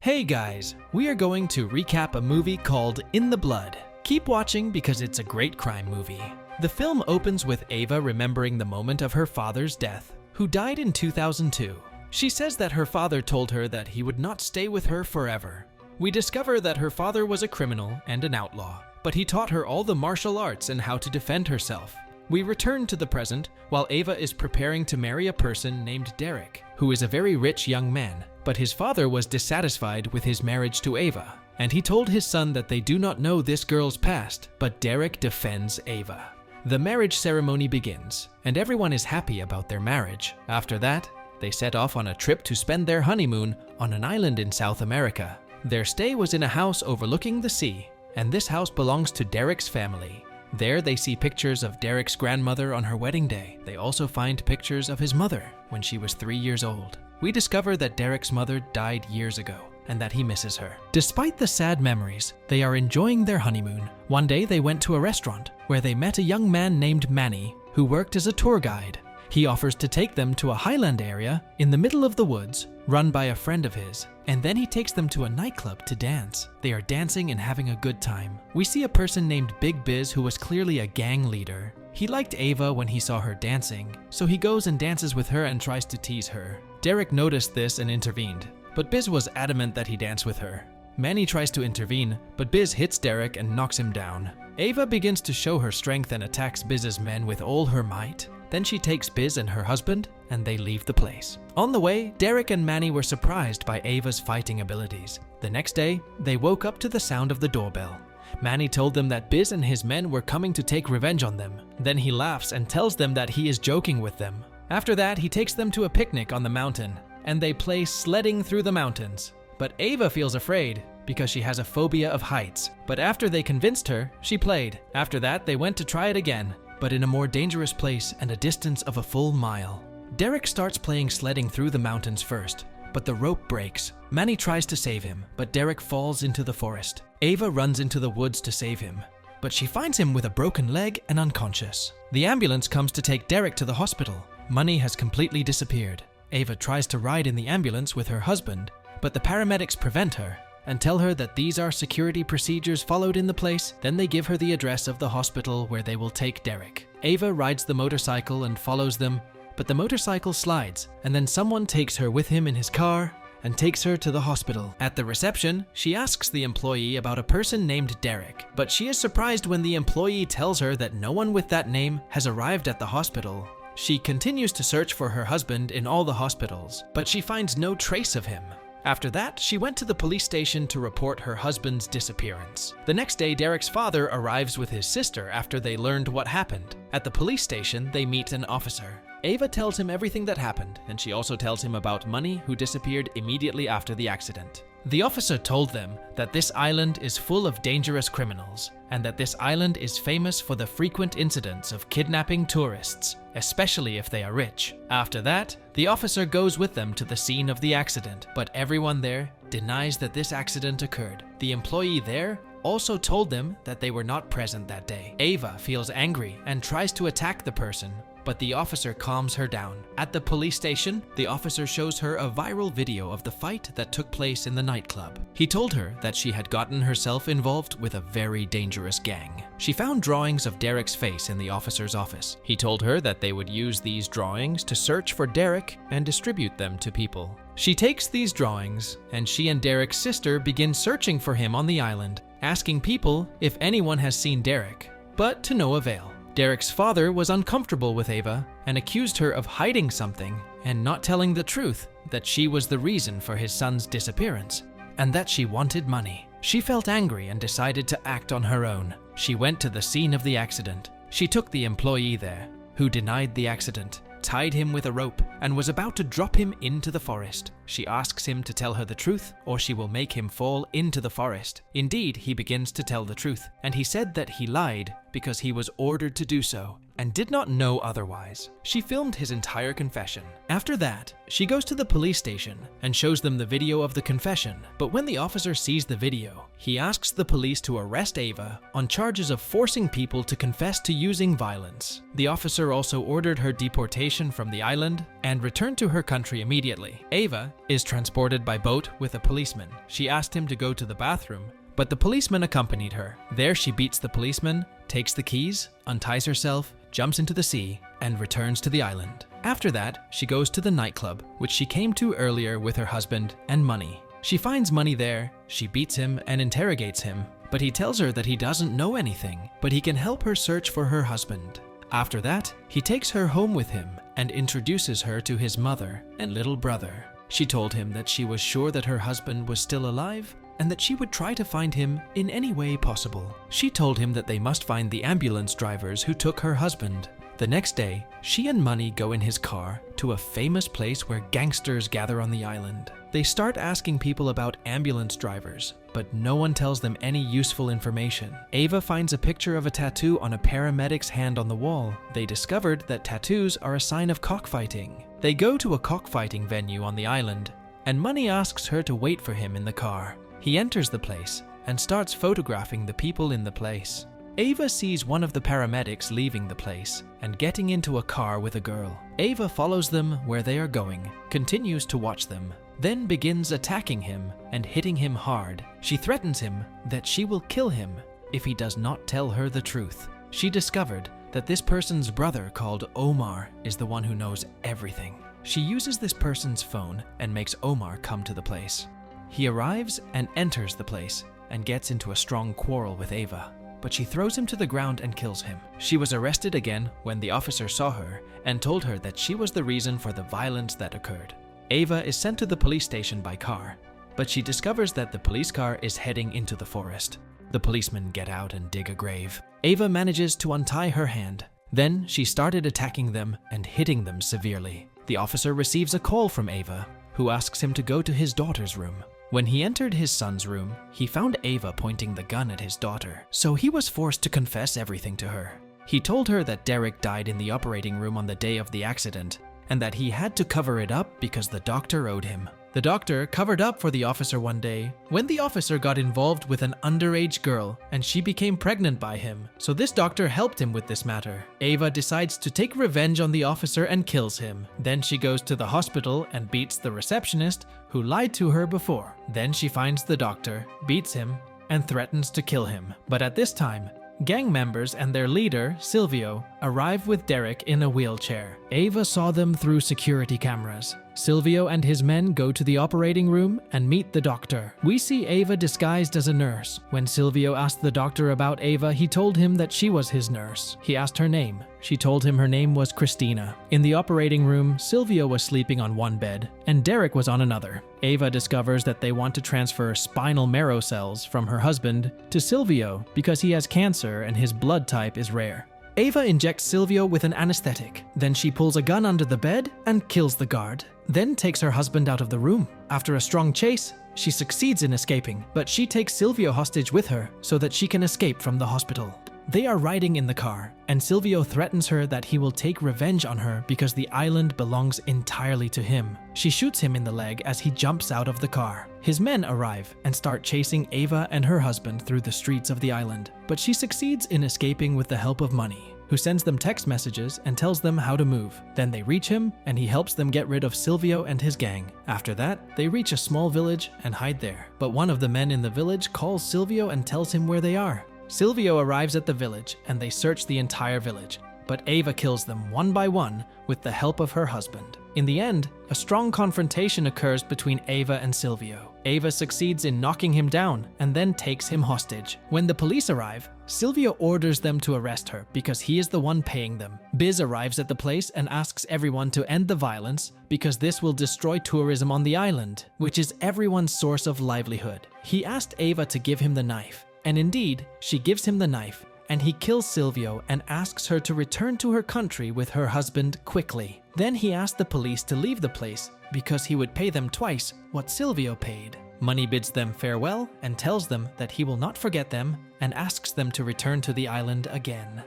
Hey guys, we are going to recap a movie called In the Blood. Keep watching because it's a great crime movie. The film opens with Ava remembering the moment of her father's death, who died in 2002. She says that her father told her that he would not stay with her forever. We discover that her father was a criminal and an outlaw, but he taught her all the martial arts and how to defend herself. We return to the present while Ava is preparing to marry a person named Derek, who is a very rich young man, but his father was dissatisfied with his marriage to Ava, and he told his son that they do not know this girl's past, but Derek defends Ava. The marriage ceremony begins, and everyone is happy about their marriage. After that, they set off on a trip to spend their honeymoon on an island in South America. Their stay was in a house overlooking the sea, and this house belongs to Derek's family. There they see pictures of Derek's grandmother on her wedding day. They also find pictures of his mother when she was 3 years old. We discover that Derek's mother died years ago and that he misses her. Despite the sad memories, they are enjoying their honeymoon. One day they went to a restaurant where they met a young man named Manny who worked as a tour guide. He offers to take them to a highland area in the middle of the woods run by a friend of his, and then he takes them to a nightclub to dance. They are dancing and having a good time. We see a person named Big Biz who was clearly a gang leader. He liked Ava when he saw her dancing, so he goes and dances with her and tries to tease her. Derek noticed this and intervened, but Biz was adamant that he dance with her. Manny tries to intervene, but Biz hits Derek and knocks him down. Ava begins to show her strength and attacks Biz's men with all her might. Then she takes Biz and her husband, and they leave the place. On the way, Derek and Manny were surprised by Ava's fighting abilities. The next day, they woke up to the sound of the doorbell. Manny told them that Biz and his men were coming to take revenge on them. Then he laughs and tells them that he is joking with them. After that, he takes them to a picnic on the mountain, and they play sledding through the mountains. But Ava feels afraid because she has a phobia of heights. But after they convinced her, she played. After that, they went to try it again, but in a more dangerous place and a distance of a full mile. Derek starts playing sledding through the mountains first, but the rope breaks. Manny tries to save him, but Derek falls into the forest. Ava runs into the woods to save him, but she finds him with a broken leg and unconscious. The ambulance comes to take Derek to the hospital. Money has completely disappeared. Ava tries to ride in the ambulance with her husband, but the paramedics prevent her and tell her that these are security procedures followed in the place. Then they give her the address of the hospital where they will take Derek. Ava rides the motorcycle and follows them, but the motorcycle slides, and then someone takes her with him in his car and takes her to the hospital. At the reception, she asks the employee about a person named Derek, but she is surprised when the employee tells her that no one with that name has arrived at the hospital. She continues to search for her husband in all the hospitals, but she finds no trace of him. After that, she went to the police station to report her husband's disappearance. The next day, Derek's father arrives with his sister after they learned what happened. At the police station, they meet an officer. Ava tells him everything that happened, and she also tells him about Money, who disappeared immediately after the accident. The officer told them that this island is full of dangerous criminals, and that this island is famous for the frequent incidents of kidnapping tourists, especially if they are rich. After that, the officer goes with them to the scene of the accident, but everyone there denies that this accident occurred. The employee there also told them that they were not present that day. Ava feels angry and tries to attack the person, but the officer calms her down. At the police station, the officer shows her a viral video of the fight that took place in the nightclub. He told her that she had gotten herself involved with a very dangerous gang. She found drawings of Derek's face in the officer's office. He told her that they would use these drawings to search for Derek and distribute them to people. She takes these drawings, and she and Derek's sister begin searching for him on the island, asking people if anyone has seen Derek, but to no avail. Derek's father was uncomfortable with Ava and accused her of hiding something and not telling the truth, that she was the reason for his son's disappearance and that she wanted money. She felt angry and decided to act on her own. She went to the scene of the accident. She took the employee there, who denied the accident, tied him with a rope, and was about to drop him into the forest. She asks him to tell her the truth, or she will make him fall into the forest. Indeed, he begins to tell the truth, and he said that he lied because he was ordered to do so and did not know otherwise. She filmed his entire confession. After that, she goes to the police station and shows them the video of the confession. But when the officer sees the video, he asks the police to arrest Ava on charges of forcing people to confess to using violence. The officer also ordered her deportation from the island and returned to her country immediately. Ava is transported by boat with a policeman. She asked him to go to the bathroom, but the policeman accompanied her. There she beats the policeman, takes the keys, unties herself, jumps into the sea, and returns to the island. After that, she goes to the nightclub, which she came to earlier with her husband and money. She finds money there, she beats him and interrogates him, but he tells her that he doesn't know anything, but he can help her search for her husband. After that, he takes her home with him and introduces her to his mother and little brother. She told him that she was sure that her husband was still alive and that she would try to find him in any way possible. She told him that they must find the ambulance drivers who took her husband. The next day, she and Money go in his car to a famous place where gangsters gather on the island. They start asking people about ambulance drivers, but no one tells them any useful information. Ava finds a picture of a tattoo on a paramedic's hand on the wall. They discovered that tattoos are a sign of cockfighting. They go to a cockfighting venue on the island, and Money asks her to wait for him in the car. He enters the place and starts photographing the people in the place. Ava sees one of the paramedics leaving the place and getting into a car with a girl. Ava follows them where they are going, continues to watch them, then begins attacking him and hitting him hard. She threatens him that she will kill him if he does not tell her the truth. She discovered that this person's brother called Omar is the one who knows everything. She uses this person's phone and makes Omar come to the place. He arrives and enters the place and gets into a strong quarrel with Ava, but she throws him to the ground and kills him. She was arrested again when the officer saw her and told her that she was the reason for the violence that occurred. Ava is sent to the police station by car, but she discovers that the police car is heading into the forest. The policemen get out and dig a grave. Ava manages to untie her hand. Then she started attacking them and hitting them severely. The officer receives a call from Ava, who asks him to go to his daughter's room. When he entered his son's room, he found Ava pointing the gun at his daughter, so he was forced to confess everything to her. He told her that Derek died in the operating room on the day of the accident, and that he had to cover it up because the doctor owed him. The doctor covered up for the officer one day when the officer got involved with an underage girl and she became pregnant by him, so this doctor helped him with this matter. Ava decides to take revenge on the officer and kills him. Then she goes to the hospital and beats the receptionist who lied to her before. Then she finds the doctor, beats him, and threatens to kill him. But at this time, gang members and their leader, Silvio, arrive with Derek in a wheelchair. Ava saw them through security cameras. Silvio and his men go to the operating room and meet the doctor. We see Ava disguised as a nurse. When Silvio asked the doctor about Ava, he told him that she was his nurse. He asked her name. She told him her name was Christina. In the operating room, Silvio was sleeping on one bed and Derek was on another. Ava discovers that they want to transfer spinal marrow cells from her husband to Silvio because he has cancer and his blood type is rare. Ava injects Silvio with an anesthetic. Then she pulls a gun under the bed and kills the guard. Then takes her husband out of the room. After a strong chase, she succeeds in escaping, but she takes Silvio hostage with her so that she can escape from the hospital. They are riding in the car, and Silvio threatens her that he will take revenge on her because the island belongs entirely to him. She shoots him in the leg as he jumps out of the car. His men arrive and start chasing Ava and her husband through the streets of the island, but she succeeds in escaping with the help of Money, who sends them text messages and tells them how to move. Then they reach him, and he helps them get rid of Silvio and his gang. After that, they reach a small village and hide there. But one of the men in the village calls Silvio and tells him where they are. Silvio arrives at the village, and they search the entire village. But Ava kills them one by one with the help of her husband. In the end, a strong confrontation occurs between Ava and Silvio. Ava succeeds in knocking him down and then takes him hostage. When the police arrive, Silvio orders them to arrest her because he is the one paying them. Biz arrives at the place and asks everyone to end the violence because this will destroy tourism on the island, which is everyone's source of livelihood. He asked Ava to give him the knife, and indeed, she gives him the knife, and he kills Silvio and asks her to return to her country with her husband quickly. Then he asked the police to leave the place because he would pay them twice what Silvio paid. Money bids them farewell and tells them that he will not forget them and asks them to return to the island again.